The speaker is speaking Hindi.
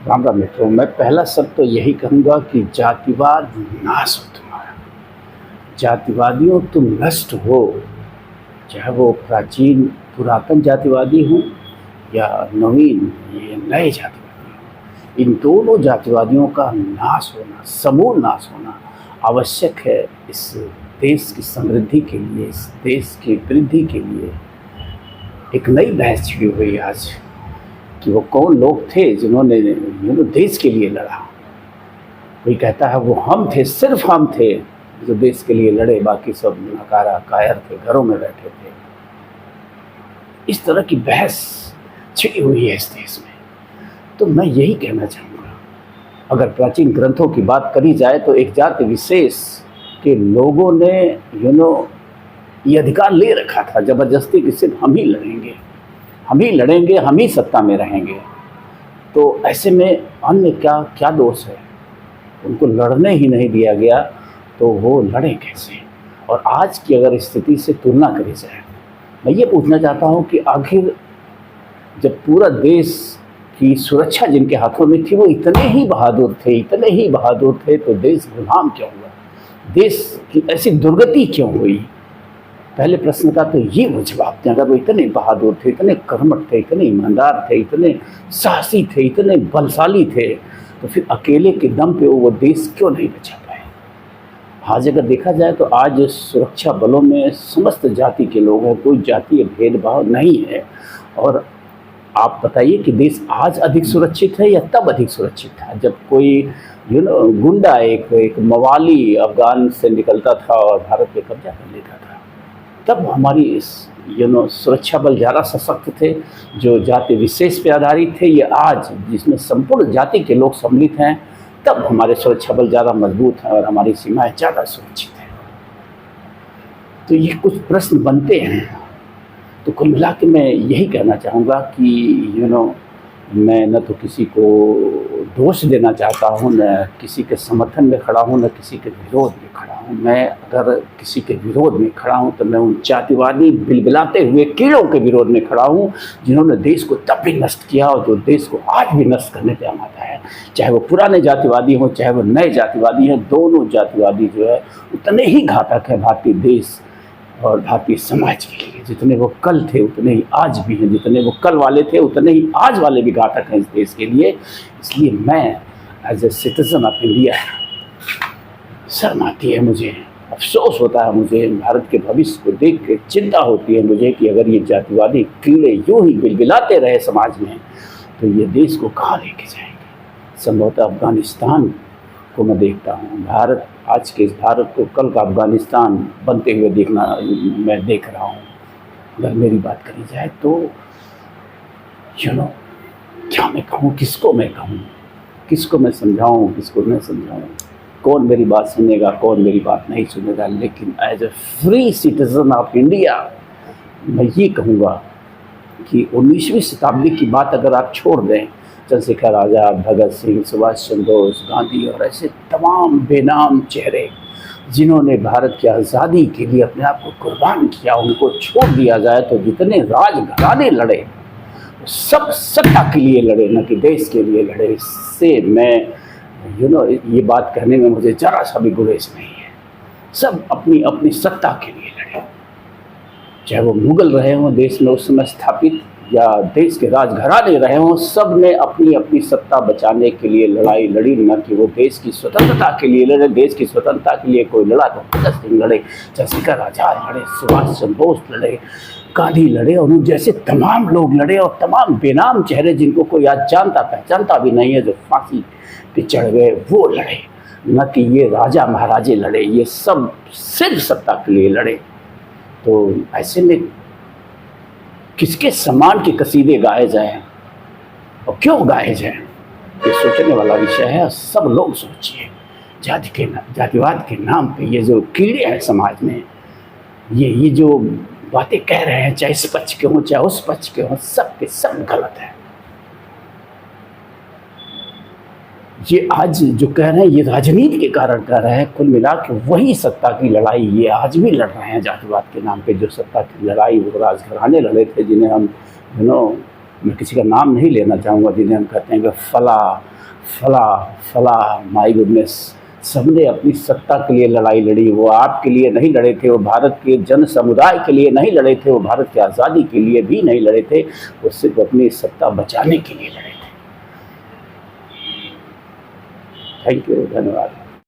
राम राम मित्रों, मैं पहला शब्द तो यही कहूँगा कि जातिवाद नाश हो तुम्हारा। जातिवादियों तुम नष्ट हो, चाहे वो प्राचीन पुरातन जातिवादी हों या नवीन ये नए जातिवादी हों। इन दोनों जातिवादियों का नाश होना, समूल नाश होना आवश्यक है इस देश की समृद्धि के लिए, इस देश की वृद्धि के लिए। एक नई बहस छिड़ी हुई आज कि वो कौन लोग थे जिन्होंने देश के लिए लड़ा। कोई कहता है वो हम थे, सिर्फ हम थे जो देश के लिए लड़े, बाकी सब नकारा कायर थे, घरों में बैठे थे। इस तरह की बहस छिड़ी हुई है इस देश में। तो मैं यही कहना चाहूँगा, अगर प्राचीन ग्रंथों की बात करी जाए तो एक जाति विशेष के लोगों ने ये अधिकार ले रखा था जबरदस्ती कि सिर्फ हम ही लड़ेंगे, हम ही लड़ेंगे, हम ही सत्ता में रहेंगे। तो ऐसे में अन्य क्या दोष है? उनको लड़ने ही नहीं दिया गया तो वो लड़ें कैसे? और आज की अगर स्थिति से तुलना करी जाए, मैं ये पूछना चाहता हूँ कि आखिर जब पूरा देश की सुरक्षा जिनके हाथों में थी वो इतने ही बहादुर थे, तो देश गुलाम क्यों हुआ? देश की ऐसी दुर्गति क्यों हुई? पहले प्रश्न का तो ये वो जवाब दें। अगर वो इतने बहादुर थे, इतने कर्मठ थे, इतने ईमानदार थे, इतने साहसी थे, इतने बलशाली थे, तो फिर अकेले के दम पे वो देश क्यों नहीं बचा पाए? आज अगर देखा जाए तो आज सुरक्षा बलों में समस्त जाति के लोग हैं, कोई जातीय भेदभाव नहीं है। और आप बताइए कि देश आज अधिक सुरक्षित है या तब अधिक सुरक्षित था जब कोई गुंडा एक मवाली अफगान से निकलता था और भारत पे कब्जा कर लेता था? तब हमारी सुरक्षा बल ज़्यादा सशक्त थे, जो जाति विशेष पे आधारित थे। ये आज जिसमें संपूर्ण जाति के लोग सम्मिलित हैं, तब हमारे सुरक्षा बल ज़्यादा मजबूत हैं और हमारी सीमाएं ज़्यादा सुरक्षित हैं। तो ये कुछ प्रश्न बनते हैं। तो कुल मिला के मैं यही कहना चाहूँगा कि मैं न तो किसी को दोष देना चाहता हूँ, न किसी के समर्थन में खड़ा हूँ, न किसी के विरोध में खड़ा हूँ। मैं अगर किसी के विरोध में खड़ा हूँ तो मैं उन जातिवादी बिलबिलाते हुए कीड़ों के विरोध में खड़ा हूँ जिन्होंने देश को तब भी नष्ट किया और जो देश को आज भी नष्ट करने पे आमादा है। चाहे वो पुराने जातिवादी हों, चाहे वो नए जातिवादी हैं, दोनों जातिवादी जो है उतने ही घातक है भारतीय देश और भारतीय समाज के लिए। जितने वो कल थे उतने ही आज भी हैं, जितने वो कल वाले थे उतने ही आज वाले भी घातक हैं इस देश के लिए। इसलिए मैं as a citizen of India शर्म आती है मुझे, अफसोस होता है मुझे, भारत के भविष्य को देख के चिंता होती है मुझे कि अगर ये जातिवादी कीड़े यूँ ही बिलबिलाते रहे समाज में तो ये देश को कहाँ लेके जाएंगे? संभवतः अफगानिस्तान को मैं देखता हूँ, भारत आज के इस भारत को कल का अफगानिस्तान बनते हुए मैं देख रहा हूँ। अगर मेरी बात करी जाए तो क्या मैं कहूँ, किसको मैं कहूँ, किसको मैं समझाऊँ, किसको न समझाऊँ? कौन मेरी बात सुनेगा, कौन मेरी बात नहीं सुनेगा? लेकिन as a free citizen of India मैं ये कहूँगा कि 19वीं शताब्दी की बात अगर आप छोड़ दें, चंद्रशेखर आज़ाद, भगत सिंह, सुभाष चंद्र बोस, गांधी और ऐसे तमाम बेनाम चेहरे जिन्होंने भारत की आज़ादी के लिए अपने आप को कुर्बान किया, उनको छोड़ दिया जाए तो जितने राजघराने लड़े सब सत्ता के लिए लड़े, न कि देश के लिए लड़े। इससे मैं ये बात कहने में मुझे ज़रा सा भी गुरेज नहीं है। सब अपनी अपनी सत्ता के लिए लड़े, चाहे वो मुगल रहे हों देश में उस समय स्थापित या देश के राजघराने रहे हों, सब ने अपनी अपनी सत्ता बचाने के लिए लड़ाई लड़ी, न कि वो देश की स्वतंत्रता के लिए लड़े। देश की स्वतंत्रता के लिए कोई लड़ा तो भगत सिंह लड़े, चंद्रशेखर आज़ाद लड़े, सुभाष चंद्र बोस लड़े, गांधी लड़े और उन जैसे तमाम लोग लड़े। और तमाम बेनाम चेहरे जिनको कोई आज जानता पहचानता भी नहीं है, जो फांसी पे चढ़ गए, वो लड़े, न कि ये राजा महाराजे लड़े। ये सब सिर्फ सत्ता के लिए लड़े। तो ऐसे में किसके सम्मान के कसीदे गाए जाएं और क्यों गाए जाएं, ये सोचने वाला विषय है। सब लोग सोचिए, जातिवाद के नाम पे ये जो कीड़े हैं समाज में, ये जो बातें कह रहे हैं, चाहे इस पक्ष के हों चाहे उस पक्ष के हों, सब के सब गलत है। ये आज जो कह रहे हैं ये राजनीति के कारण कह रहे हैं। कुल मिला के वही सत्ता की लड़ाई ये आज भी लड़ रहे हैं जातिवाद के नाम पे। जो सत्ता की लड़ाई वो राजघराने लड़े थे, जिन्हें हम मैं किसी का नाम नहीं लेना चाहूँगा, जिन्हें हम कहते हैं कि फला फला फला, माय गुडनेस, सबने अपनी सत्ता के लिए लड़ाई लड़ी। वो आपके लिए नहीं लड़े थे, वो भारत के जन समुदाय के लिए नहीं लड़े थे, वो भारत की आज़ादी के लिए भी नहीं लड़े थे, वो सिर्फ अपनी सत्ता बचाने के लिए लड़े थे। थैंक यू, धन्यवाद।